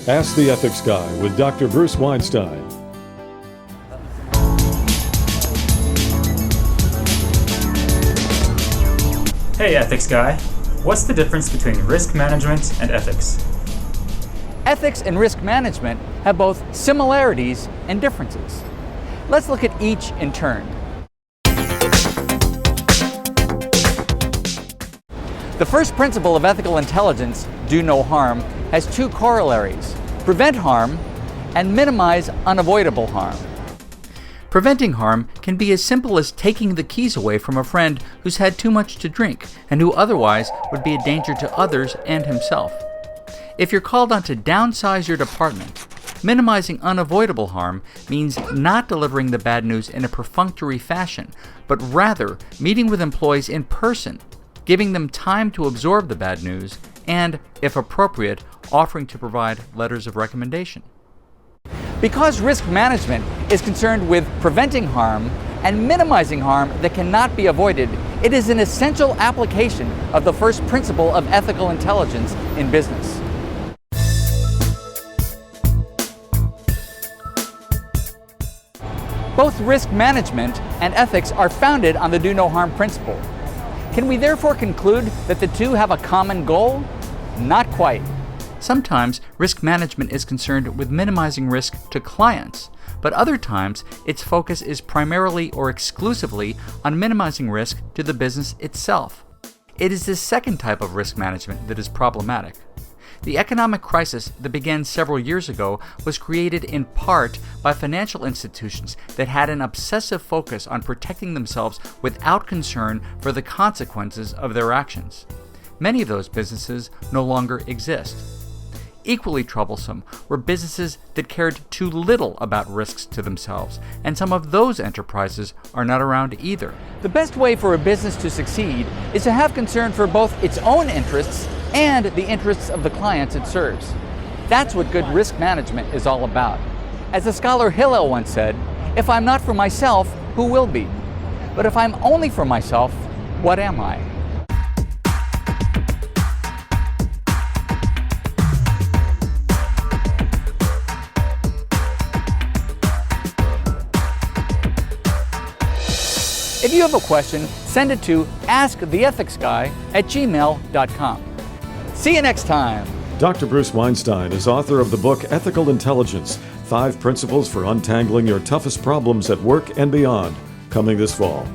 Ask the Ethics Guy with Dr. Bruce Weinstein. Hey, Ethics Guy. What's the difference between risk management and ethics? Ethics and risk management have both similarities and differences. Let's look at each in turn. The first principle of ethical intelligence, do no harm, has two corollaries: prevent harm and minimize unavoidable harm. Preventing harm can be as simple as taking the keys away from a friend who's had too much to drink and who otherwise would be a danger to others and himself. If you're called on to downsize your department, minimizing unavoidable harm means not delivering the bad news in a perfunctory fashion, but rather meeting with employees in person, giving them time to absorb the bad news, and, if appropriate, offering to provide letters of recommendation. Because risk management is concerned with preventing harm and minimizing harm that cannot be avoided, it is an essential application of the first principle of ethical intelligence in business. Both risk management and ethics are founded on the do no harm principle. Can we therefore conclude that the two have a common goal? Not quite. Sometimes risk management is concerned with minimizing risk to clients, but other times its focus is primarily or exclusively on minimizing risk to the business itself. It is this second type of risk management that is problematic. The economic crisis that began several years ago was created in part by financial institutions that had an obsessive focus on protecting themselves without concern for the consequences of their actions. Many of those businesses no longer exist. Equally troublesome were businesses that cared too little about risks to themselves, and some of those enterprises are not around either. The best way for a business to succeed is to have concern for both its own interests and the interests of the clients it serves. That's what good risk management is all about. As the scholar Hillel once said, "If I'm not for myself, who will be? But if I'm only for myself, what am I?" If you have a question, send it to asktheethicsguy@gmail.com. See you next time. Dr. Bruce Weinstein is author of the book Ethical Intelligence: 5 Principles for Untangling Your Toughest Problems at Work and Beyond, coming this fall.